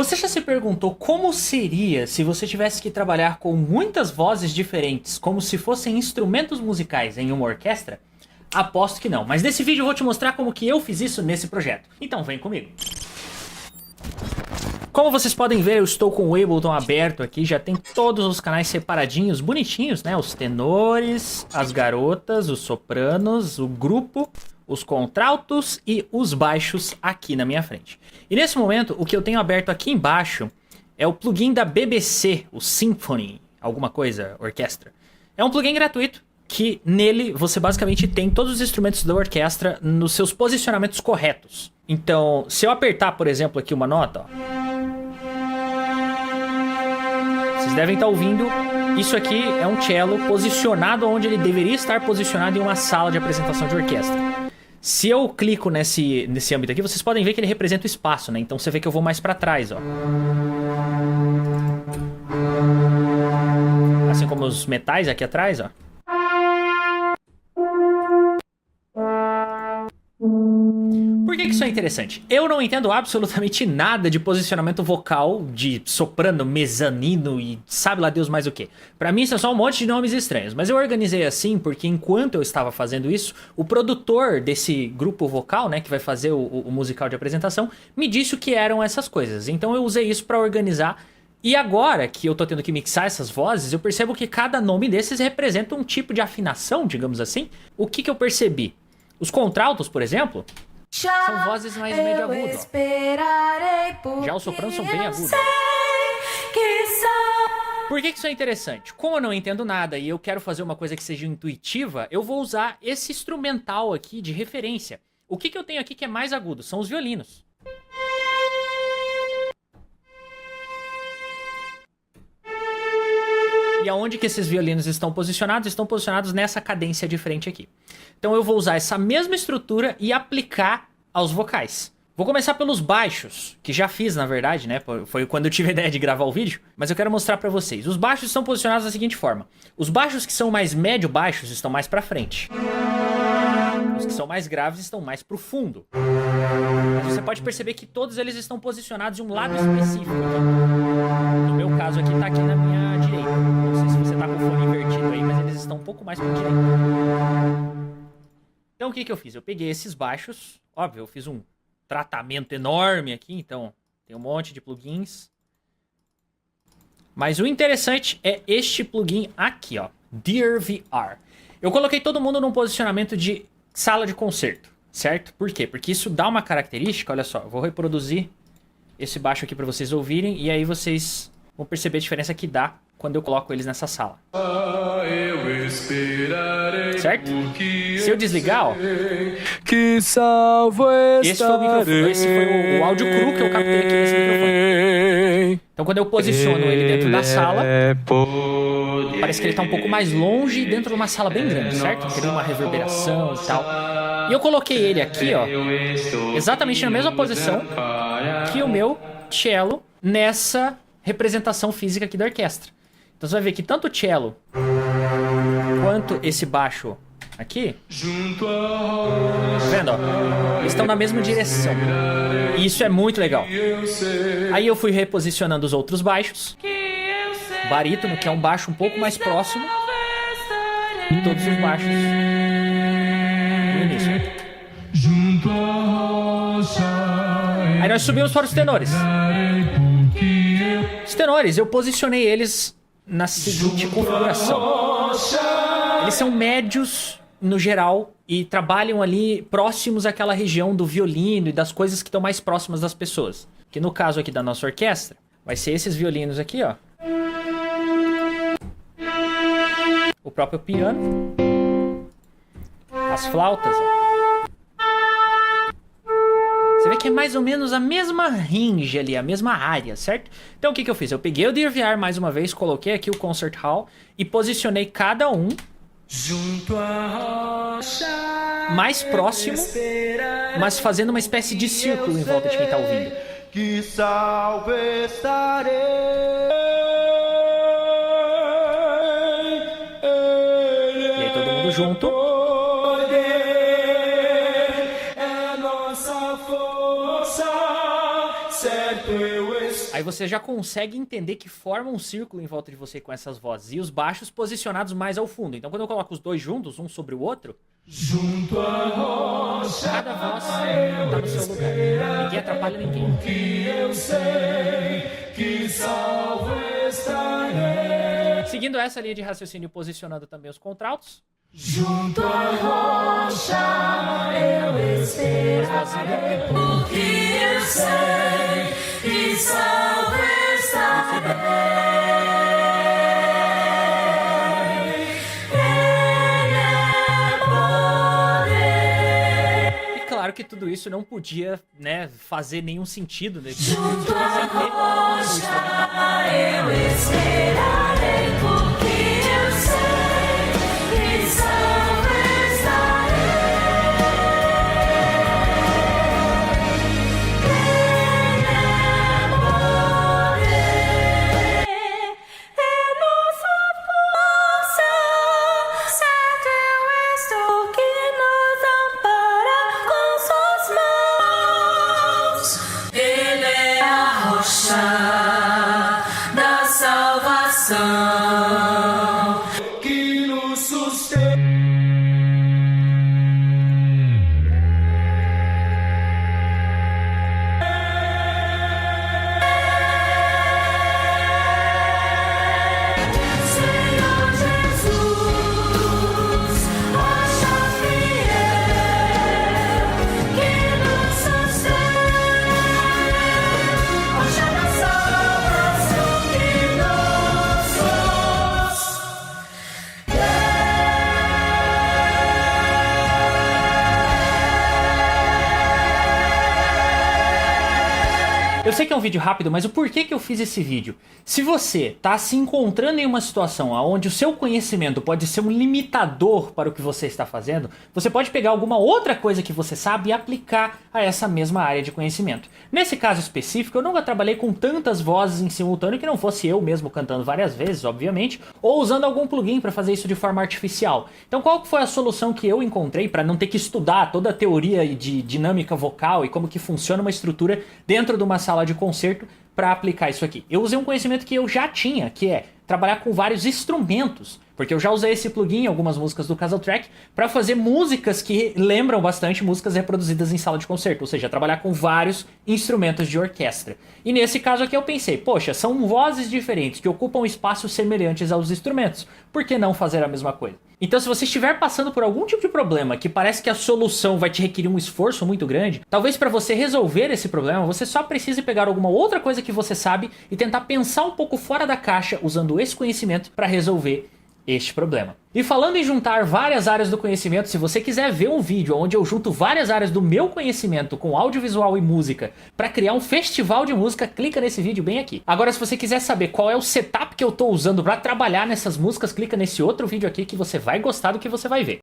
Você já se perguntou como seria se você tivesse que trabalhar com muitas vozes diferentes, como se fossem instrumentos musicais em uma orquestra? Aposto que não, mas nesse vídeo eu vou te mostrar como que eu fiz isso nesse projeto. Então vem comigo. Como vocês podem ver, eu estou com o Ableton aberto aqui, já tem todos os canais separadinhos, bonitinhos, né? Os tenores, as garotas, os sopranos, o grupo, os contraltos e os baixos aqui na minha frente. E nesse momento, o que eu tenho aberto aqui embaixo é o plugin da BBC, o Symphony, alguma coisa, orquestra. É um plugin gratuito que nele você basicamente tem todos os instrumentos da orquestra nos seus posicionamentos corretos. Então, se eu apertar, por exemplo, aqui uma nota, ó, vocês devem estar ouvindo, isso aqui é um cello posicionado onde ele deveria estar posicionado em uma sala de apresentação de orquestra. Se eu clico nesse âmbito aqui, vocês podem ver que ele representa o espaço, né? Então você vê que eu vou mais pra trás, ó. Assim como os metais aqui atrás, ó. Por que isso é interessante? Eu não entendo absolutamente nada de posicionamento vocal, de soprano, mezanino e sabe lá Deus mais o que. Pra mim isso é só um monte de nomes estranhos, mas eu organizei assim porque enquanto eu estava fazendo isso, o produtor desse grupo vocal, né, que vai fazer o musical de apresentação, me disse o que eram essas coisas. Então eu usei isso pra organizar. E agora que eu tô tendo que mixar essas vozes, eu percebo que cada nome desses representa um tipo de afinação, digamos assim. O que eu percebi? Os contraltos, por exemplo, são vozes mais médio agudas. Já os sopranos são bem agudos. Por que isso é interessante? Como eu não entendo nada e eu quero fazer uma coisa que seja intuitiva, eu vou usar esse instrumental aqui de referência. O que eu tenho aqui que é mais agudo? São os violinos. E aonde que esses violinos estão posicionados? Estão posicionados nessa cadência de frente aqui. Então eu vou usar essa mesma estrutura e aplicar aos vocais. Vou começar pelos baixos, que já fiz na verdade, né? Foi quando eu tive a ideia de gravar o vídeo. Mas eu quero mostrar pra vocês. Os baixos estão posicionados da seguinte forma. Os baixos que são mais médio baixos estão mais pra frente. Os que são mais graves estão mais pro fundo. Mas você pode perceber que todos eles estão posicionados em um lado específico aqui. No meu caso aqui tá aqui na minha direita. Não sei se você tá com o fone invertido aí, mas eles estão um pouco mais pra direita. Então o que eu fiz? Eu peguei esses baixos, óbvio, eu fiz um tratamento enorme aqui, então tem um monte de plugins. Mas o interessante é este plugin aqui, ó, Dear VR. Eu coloquei todo mundo num posicionamento de sala de concerto, certo? Por quê? Porque isso dá uma característica, olha só, eu vou reproduzir esse baixo aqui para vocês ouvirem e aí vocês vão perceber a diferença que dá quando eu coloco eles nessa sala. Certo? Se eu desligar, ó, que salvo esse foi o microfone, esse foi o áudio cru que eu captei aqui nesse microfone. Então quando eu posiciono ele dentro da sala, parece que ele tá um pouco mais longe dentro de uma sala bem grande, certo? Cria uma reverberação e tal. E eu coloquei ele aqui, ó, exatamente na mesma posição que o meu cello nessa representação física aqui da orquestra. Então você vai ver que tanto o cello quanto esse baixo aqui, tá vendo, ó? Eles estão na mesma direção. E isso é muito legal. Aí eu fui reposicionando os outros baixos. Barítono, que é um baixo um pouco mais próximo. E todos os baixos no início. Aí nós subimos para os tenores. Os tenores, eu posicionei eles na seguinte configuração. Eles são médios no geral e trabalham ali próximos àquela região do violino e das coisas que estão mais próximas das pessoas. Que no caso aqui da nossa orquestra, vai ser esses violinos aqui, ó. O próprio piano. As flautas, ó. Você vê que é mais ou menos a mesma range ali, a mesma área, certo? Então o que eu fiz? Eu peguei o Dear VR mais uma vez, coloquei aqui o Concert Hall e posicionei cada um mais próximo, mas fazendo uma espécie de círculo em volta de quem tá ouvindo. Que salvo estarei. E aí todo mundo junto. Aí você já consegue entender que forma um círculo em volta de você com essas vozes. E os baixos posicionados mais ao fundo. Então quando eu coloco os dois juntos, um sobre o outro, junto à rocha, cada voz tá no seu lugar. Ninguém atrapalha ninguém. Que eu sei que salvo estarei. Seguindo essa linha de raciocínio, posicionando também os contraltos. Junto à rocha eu esperarei, porque eu sei que salvo estarei. E claro que tudo isso não podia, né, fazer nenhum sentido. Né? Junto à rocha eu esperarei, porque eu sei que salvo estarei. É nossa força, certo eu estou que nos ampara com suas mãos. Ele é a rocha da salvação que nos sustenta. Senhor Jesus, rocha fiel que nos sustenta, rocha da salvação que nós somos. Eu sei que é um vídeo rápido, mas o porquê que eu fiz esse vídeo? Se você tá se encontrando em uma situação onde o seu conhecimento pode ser um limitador para o que você está fazendo, você pode pegar alguma outra coisa que você sabe e aplicar a essa mesma área de conhecimento. Nesse caso específico, eu nunca trabalhei com tantas vozes em simultâneo que não fosse eu mesmo cantando várias vezes, obviamente, ou usando algum plugin para fazer isso de forma artificial. Então qual que foi a solução que eu encontrei para não ter que estudar toda a teoria de dinâmica vocal e como que funciona uma estrutura dentro de uma sala de concerto para aplicar isso aqui? Eu usei um conhecimento que eu já tinha, que é trabalhar com vários instrumentos, porque eu já usei esse plugin em algumas músicas do Castle Track para fazer músicas que lembram bastante músicas reproduzidas em sala de concerto, ou seja, trabalhar com vários instrumentos de orquestra. E nesse caso aqui eu pensei, poxa, são vozes diferentes que ocupam espaços semelhantes aos instrumentos, por que não fazer a mesma coisa? Então se você estiver passando por algum tipo de problema que parece que a solução vai te requerer um esforço muito grande, talvez para você resolver esse problema, você só precise pegar alguma outra coisa que você sabe e tentar pensar um pouco fora da caixa usando esse conhecimento para resolver este problema. E falando em juntar várias áreas do conhecimento, se você quiser ver um vídeo onde eu junto várias áreas do meu conhecimento com audiovisual e música para criar um festival de música, clica nesse vídeo bem aqui. Agora, se você quiser saber qual é o setup que eu tô usando para trabalhar nessas músicas, clica nesse outro vídeo aqui que você vai gostar do que você vai ver.